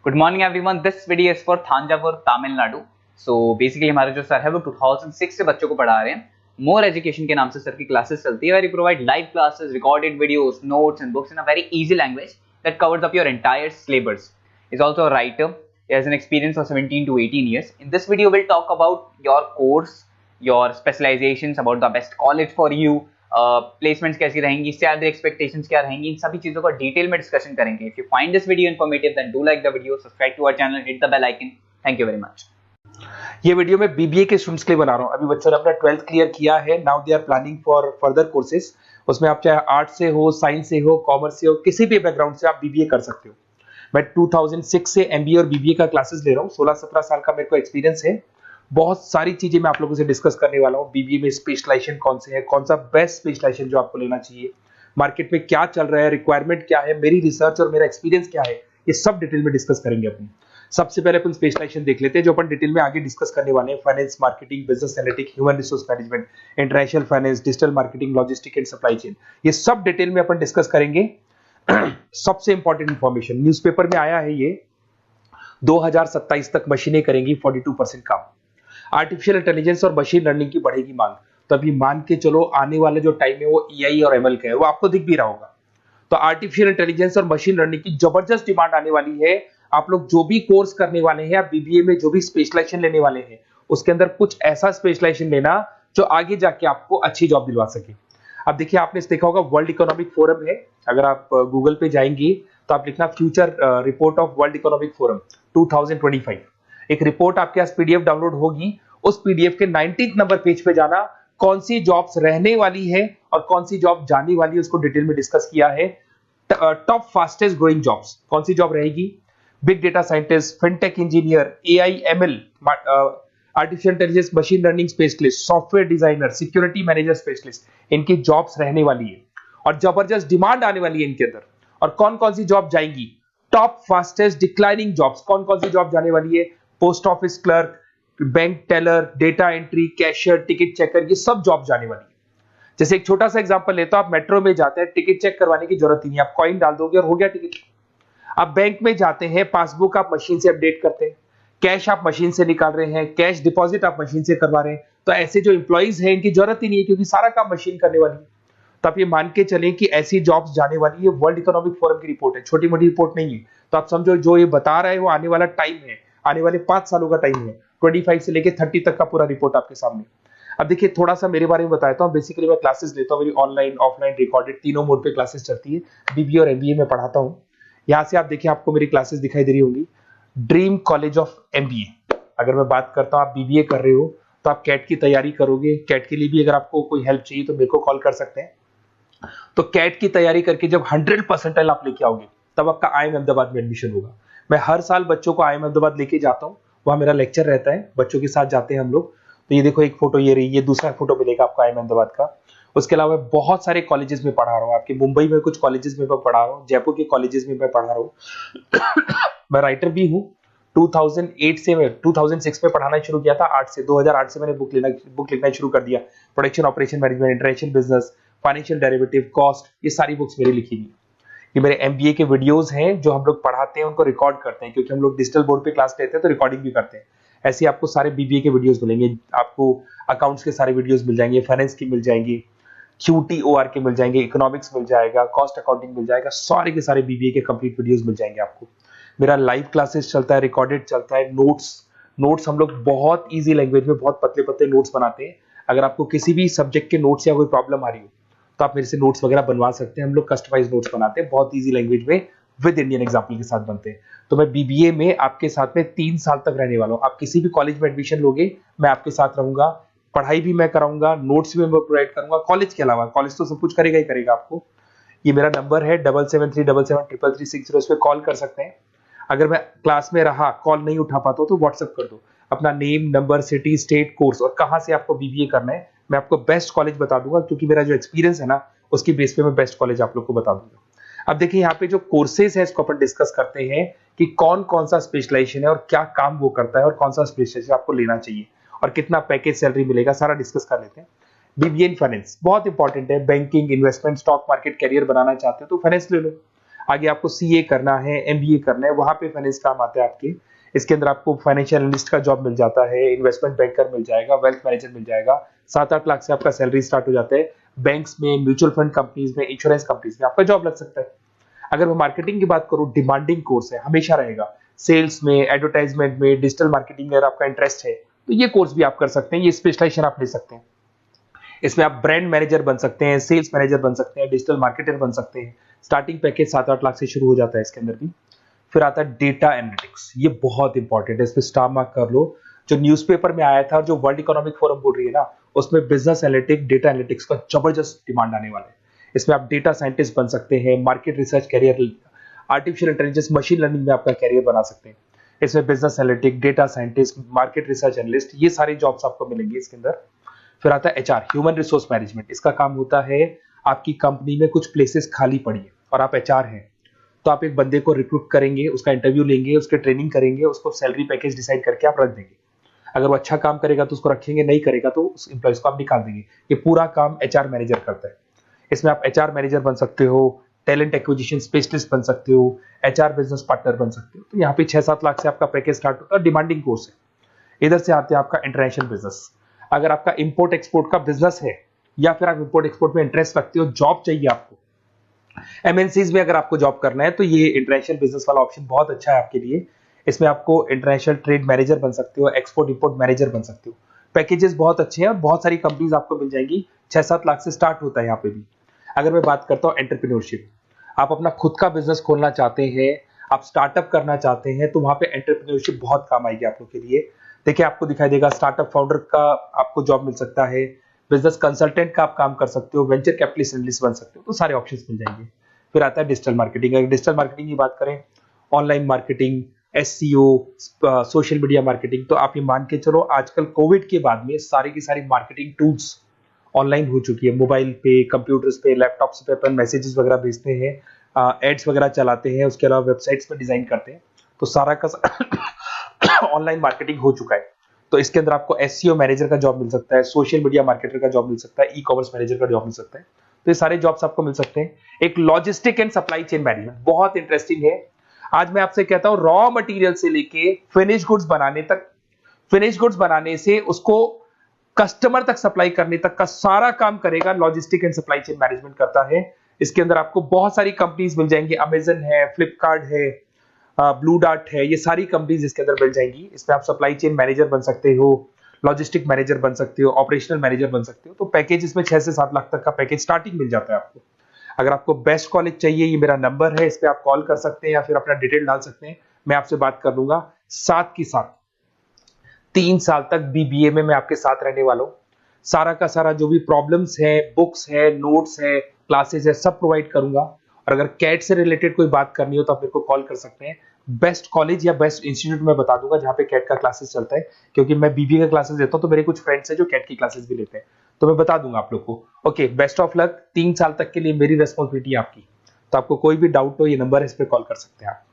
Good morning everyone, this video is for Thanjavur Tamil Nadu. So basically हमारे जो sir है वो 2006 से बच्चों को पढ़ा रहे हैं। मोर एजुकेशन के नाम से सर की क्लासेस चलती है, very provide live classes, recorded videos, notes and books in a very easy language that covers up your entire syllabus. Is also a writer. He has an experience of 17 to 18 years. In this video, we'll talk about your course, your specializations, about the best college for you, placements कैसी रहेंगी, salary expectations क्या रहेंगी, इन सभी चीजों का detail में discussion करेंगे. If you find this video informative, then do like the video, subscribe to our channel, hit the bell icon. Thank you very much. ये वीडियो मैं बीबीए के स्टूडेंट्स के लिए बना रहा हूँ। अभी बच्चों ने अपना 12th क्लियर किया है, now they are planning for further courses. उसमें आप चाहे आर्ट से हो, साइंस से हो, कॉमर्स से हो, किसी भी बैकग्राउंड से आप बीबीए कर सकते हो। मैं 2006 से एमबीए और बीबीए का क्लासेस ले रहा हूँ। 16-17 साल का मेरे को एक्सपीरियंस है। बहुत सारी चीजें मैं आप लोगों से डिस्कस करने वाला हूँ। बीबीए में स्पेशलाइजेशन कौन से है, कौन सा बेस्ट स्पेशलाइजेशन जो आपको लेना चाहिए, मार्केट में क्या चल रहा है, रिक्वायरमेंट क्या है, मेरी रिसर्च और मेरा एक्सपीरियंस क्या है, ये सब डिटेल में डिस्कस करेंगे अपनी। सबसे पहले अपन स्पेशलाइजेशन देख लेते हैं, जो अपन डिटेल में आगे डिस्कस करने वाले हैं। Finance, marketing, business analytic, human resource management, international finance, digital marketing, logistic and supply chain, ये सब डिटेल में अपन डिस्कस करेंगे। सबसे इंपॉर्टेंट इंफॉर्मेशन न्यूज़पेपर में आया है, ये 2027 तक मशीनें करेंगी 42% काम। आर्टिफिशियल इंटेलिजेंस और मशीन लर्निंग की बढ़ेगी मांग। तो अभी मान के चलो आने वाले जो टाइम है वो एआई और एमएल का है, वो आपको दिख भी रहा होगा। तो आर्टिफिशियल इंटेलिजेंस और मशीन लर्निंग की जबरदस्त डिमांड आने वाली है। आप लोग जो भी कोर्स करने वाले हैं या बीबीए में जो भी स्पेशलाइजेशन लेने वाले हैं, उसके अंदर कुछ ऐसा स्पेशलाइजेशन लेना जो आगे जाके आपको अच्छी जॉब दिलवा सके। अब देखिए, आपने देखा होगा वर्ल्ड इकोनॉमिक फोरम है। अगर आप गूगल पे जाएंगे तो आप लिखना future report of world economic forum 2025। एक रिपोर्ट आपके पास पीडीएफ डाउनलोड होगी। उस पीडीएफ के 19th नंबर पेज पे जाना, कौन सी जॉब्स रहने वाली है और कौन सी जॉब जाने वाली है, उसको डिटेल में डिस्कस किया है। टॉप फास्टेस्ट ग्रोइंग जॉब्स, कौन सी जॉब रहेगी? Big data scientist, fintech engineer, AI ML, artificial intelligence, machine learning specialist, software designer, security manager specialist, इनकी जॉब्स रहने वाली है और जबरदस्त डिमांड आने वाली है इनके अंदर। और कौन कौन सी जॉब जाएंगी? टॉप फास्टेस्ट डिक्लाइनिंग जॉब्स, कौन कौन सी जॉब जाने वाली है? Post office clerk, bank teller, data entry, cashier, ticket checker, ये सब जॉब जाने वाली है। जैसे एक छोटा सा एग्जांपल लेता हूं, आप मेट्रो में जाते हैं, टिकट चेक करवाने की जरूरत ही नहीं, आप कॉइन डाल दोगे और हो गया टिकट। आप बैंक में जाते हैं, पासबुक आप मशीन से अपडेट करते हैं, कैश आप मशीन से निकाल रहे हैं, कैश डिपॉजिट आप मशीन से करवा रहे हैं। तो ऐसे जो एम्प्लॉइज हैं, इनकी जरूरत ही नहीं है, क्योंकि सारा काम मशीन करने वाली है। तो आप ये मान के चलें कि ऐसी जॉब्स जाने वाली है। वर्ल्ड इकोनॉमिक फोरम की रिपोर्ट है, छोटी मोटी रिपोर्ट नहीं है। तो आप समझो, जो ये बता रहा है वो आने वाला टाइम है, आने वाले 5 सालों का टाइम है। 25 से लेके 30 तक का पूरा रिपोर्ट आपके सामने। अब देखिए, थोड़ा सा मेरे बारे में बताता हूँ। बेसिकली मैं क्लासेस लेता हूँ, मेरी ऑनलाइन, ऑफलाइन, रिकॉर्डेड, तीनों मोड पे क्लासेस चलती है। बीबीए और एमबीए में पढ़ाता हूँ। यहाँ से आप देखिए, आपको मेरी क्लासेस दिखाई दे रही होंगी। Dream college of MBA. अगर मैं बात करता हूँ, आप बीबीए कर रहे हो तो आप कैट की तैयारी करोगे। कैट के लिए भी अगर आपको कोई हेल्प चाहिए तो मेरे को कॉल कर सकते हैं। तो कैट की तैयारी करके जब 100% आप लेके आओगे, तब आपका आईएम अहमदाबाद में एडमिशन होगा। मैं हर साल बच्चों को आईएम अहमदाबाद लेके जाता हूँ, वहां मेरा लेक्चर रहता है, बच्चों के साथ जाते हैं हम लोग। तो ये देखो, एक फोटो ये रही, ये दूसरा फोटो मिलेगा आपको आईएम अहमदाबाद का। उसके अलावा बहुत सारे कॉलेजेस में पढ़ा रहा हूँ। आपके मुंबई में कुछ कॉलेजेस में मैं पढ़ा रहा हूँ, जयपुर के कॉलेजेस में मैं पढ़ा रहा हूँ। मैं राइटर भी हूँ। 2008 से मैं 2006 में पढ़ाना शुरू किया था। 2008 से मैंने बुक लिखना शुरू कर दिया। Production operation management, international business, financial derivative, cost, ये सारी बुक्स मेरी लिखी हुई। ये मेरे एमबीए के वीडियोस हैं जो हम लोग पढ़ाते हैं, उनको रिकॉर्ड करते हैं, क्योंकि हम लोग डिजिटल बोर्ड पे क्लास लेते हैं तो रिकॉर्डिंग भी करते हैं। ऐसे आपको सारे बीबीए के वीडियोस मिलेंगे। आपको अकाउंट्स के सारे वीडियोस मिल जाएंगे, फाइनेंस की मिल जाएंगी, क्यूटीओआर के मिल जाएंगे, इकोनॉमिक्स मिल जाएगा, कॉस्ट अकाउंटिंग मिल जाएगा, सारे के सारे बीबीए के कंप्लीट वीडियोस मिल जाएंगे आपको। मेरा लाइव क्लासेस चलता है, रिकॉर्डेड चलता है। नोट्स हम लोग बहुत ईजी लैंग्वेज में बहुत पतले पतले नोट्स बनाते हैं। अगर आपको किसी भी सब्जेक्ट के नोट्स या कोई प्रॉब्लम आ रही हो तो आप मेरे से नोट्स वगैरह बनवा सकते हैं। हम लोग कस्टमाइज नोट्स बनाते हैं, बहुत इजी लैंग्वेज में, विद इंडियन एग्जाम्पल के साथ बनते हैं। तो मैं बीबीए में आपके साथ में 3 साल तक रहने वाला हूँ। आप किसी भी कॉलेज में एडमिशन लोगे, मैं आपके साथ रहूंगा, पढ़ाई भी मैं कराऊंगा, नोट्स भी मैं प्रोवाइड करूंगा। कॉलेज के अलावा, कॉलेज तो सब कुछ करेगा ही करेगा आपको। ये मेरा नंबर है 7737733360, इस पे कॉल कर सकते हैं। अगर मैं क्लास में रहा, कॉल नहीं उठा पाता तो व्हाट्सएप कर दो अपना name, number, city, state, course और कहां से आपको बीबीए करना है। मैं आपको बेस्ट कॉलेज बता दूंगा, क्योंकि मेरा जो एक्सपीरियंस है ना, उसकी बेस पे मैं बेस्ट कॉलेज आप लोग को बता दूंगा। अब देखिए, यहाँ पे जो कोर्सेज है, इसको अपन डिस्कस करते हैं कि कौन कौन सा स्पेशलाइजेशन है और क्या काम वो करता है और कौन सा स्पेशलाइजेशन आपको लेना चाहिए और कितना पैकेज सैलरी मिलेगा, सारा डिस्कस कर लेते हैं। बीबीए इन फाइनेंस बहुत इंपॉर्टेंट है। Banking, investment, stock market, career बनाना चाहते हो तो फाइनेंस ले लो। आगे आपको सीए करना है, एमबीए करना है, वहां पे फाइनेंस काम आता है आपके। इसके अंदर आपको फाइनेंशियल एनालिस्ट का जॉब मिल जाता है, इन्वेस्टमेंट बैंकर मिल जाएगा, वेल्थ मैनेजर मिल जाएगा। 7-8 लाख से आपका सैलरी स्टार्ट हो जाता है। बैंक्स में, म्यूचुअल फंड कंपनीज में, इंश्योरेंस कंपनीज में आपका जॉब लग सकता है। अगर मैं मार्केटिंग की बात करूं, डिमांडिंग कोर्स है, हमेशा रहेगा। सेल्स में, एडवर्टाइजमेंट में, डिजिटल मार्केटिंग में अगर आपका इंटरेस्ट है तो ये कोर्स भी आप कर सकते हैं, ये स्पेशलाइजेशन आप ले सकते हैं। इसमें आप ब्रांड मैनेजर बन सकते हैं, सेल्स मैनेजर बन सकते हैं, डिजिटल मार्केटर बन सकते हैं। स्टार्टिंग पैकेज 7-8 लाख से शुरू हो जाता है इसके अंदर भी। फिर आता है डेटा एनालिटिक्स, ये बहुत इंपॉर्टेंट है, इस पर स्टार मार्क कर लो। जो न्यूज़पेपर में आया था और जो वर्ल्ड इकोनॉमिक फोरम बोल रही है ना, उसमें बिजनेस एनालिटिक्स, डेटा एनालिटिक्स का जबरदस्त डिमांड आने वाला है। इसमें आप डेटा साइंटिस्ट बन सकते हैं, market research career, artificial intelligence, machine learning में आपका कैरियर बना सकते हैं। इसमें business analytic, data scientist, market research analyst, ये सारे जॉब्स आपको मिलेंगे इसके अंदर। फिर आता है एचआर, ह्यूमन रिसोर्स मैनेजमेंट। इसका काम होता है, आपकी कंपनी में कुछ प्लेसेस खाली पड़ी है और आप एचआर हैं, तो आप एक बंदे को रिक्रूट करेंगे, उसका इंटरव्यू लेंगे, उसके ट्रेनिंग करेंगे, उसको सैलरी पैकेज डिसाइड करके आप रख देंगे। अगर वो अच्छा काम करेगा तो उसको रखेंगे, नहीं करेगा तो उस एम्प्लॉइज को आप निकाल देंगे। ये पूरा काम एचआर मैनेजर करता है। इसमें आप एचआर मैनेजर बन सकते हो, टैलेंट एक्विजिशन स्पेशलिस्ट बन सकते हो, एचआर बिजनेस पार्टनर बन सकते हो। तो यहाँ पे 6-7 लाख से आपका पैकेज स्टार्ट होता है, डिमांडिंग कोर्स है। इधर से आते हैं आपका इंटरनेशनल बिजनेस। अगर आपका इंपोर्ट एक्सपोर्ट का बिजनेस है या फिर आप इंपोर्ट एक्सपोर्ट में इंटरेस्ट रखते हो, जॉब चाहिए आपको, एमएनसीज में अगर आपको जॉब करना है, तो ये इंटरनेशनल बिजनेस वाला ऑप्शन बहुत अच्छा है आपके लिए। इसमें आपको इंटरनेशनल ट्रेड मैनेजर बन सकते हो, एक्सपोर्ट इंपोर्ट मैनेजर बन सकते हो। पैकेजेस बहुत अच्छे हैं और बहुत सारी कंपनीज आपको मिल जाएंगी। 6-7 लाख से स्टार्ट होता है यहाँ पे भी। अगर मैं बात करता हूँ एंटरप्रेन्योरशिप, आप अपना खुद का बिजनेस खोलना चाहते हैं, आप स्टार्टअप करना चाहते हैं, तो वहां पे एंटरप्रेन्योरशिप बहुत काम आएगी आप लोग के लिए। देखिए, आपको दिखाई देगा स्टार्टअप फाउंडर का आपको जॉब मिल सकता है, बिजनेस कंसल्टेंट का आप काम कर सकते हो, वेंचर कैपिटलिस्ट एनालिस्ट बन सकते हो, तो सारे ऑप्शंस मिल जाएंगे। फिर आता है डिजिटल मार्केटिंग। अगर डिजिटल मार्केटिंग की बात करें, online marketing, SEO, social media marketing, तो आप ये मान के चलो आजकल कोविड के बाद में सारी की सारी मार्केटिंग टूल्स ऑनलाइन हो चुकी है। मोबाइल पे, कंप्यूटर्स पे, लैपटॉप्स पे अपन मैसेजेस वगैरह भेजते हैं, एड्स वगैरह चलाते हैं, उसके अलावा वेबसाइट्स में डिजाइन करते हैं, तो सारा का ऑनलाइन मार्केटिंग हो चुका है। तो इसके अंदर आपको एसईओ मैनेजर का जॉब मिल सकता है, सोशल मीडिया मार्केटर का जॉब मिल सकता है, ई कॉमर्स मैनेजर का जॉब मिल सकता है। तो ये सारे जॉब्स आपको मिल सकते हैं। एक logistic and supply chain management बहुत इंटरेस्टिंग है। आज मैं आपसे कहता हूं, रॉ मटेरियल से लेके फिनिश गुड्स बनाने तक, फिनिश गुड्स बनाने से उसको कस्टमर तक सप्लाई करने तक का सारा काम करेगा logistic and supply chain management करता है। इसके अंदर आपको बहुत सारी कंपनीज मिल जाएंगी, अमेजन है, फ्लिपकार्ट है, ब्लू डार्ट है, ये सारी कंपनीज इसके अंदर मिल जाएंगी। इसमें आप सप्लाई चेन मैनेजर बन सकते हो, लॉजिस्टिक मैनेजर बन सकते हो, ऑपरेशनल मैनेजर बन सकते हो। तो पैकेज इसमें 6 से 7 लाख तक का पैकेज स्टार्टिंग मिल जाता है आपको। अगर आपको बेस्ट कॉलेज चाहिए, ये मेरा नंबर है, इस पे आप कॉल कर सकते हैं या फिर अपना डिटेल डाल सकते हैं, मैं आपसे बात कर लूंगा। साथ की साथ 3 साल तक बीबीए में मैं आपके साथ रहने वाला हूं। सारा का सारा जो भी प्रॉब्लम्स है, बुक्स है, नोट्स है, क्लासेस है, सब प्रोवाइड करूंगा। और अगर कैट से रिलेटेड कोई बात करनी हो तो आप मेरे को कॉल कर सकते हैं। बेस्ट कॉलेज या बेस्ट इंस्टीट्यूट में बता दूंगा जहां पे कैट का क्लासेस चलता है, क्योंकि मैं बीबीए का क्लासेस देता हूं, तो मेरे कुछ फ्रेंड्स हैं जो कैट की क्लासेस भी लेते हैं, तो मैं बता दूंगा आप लोग को। Okay, best of luck. 3 साल तक के लिए मेरी रेस्पॉन्सिबिलिटी आपकी। तो आपको कोई भी डाउट हो, ये नंबर है, इस पर कॉल कर सकते हैं आप।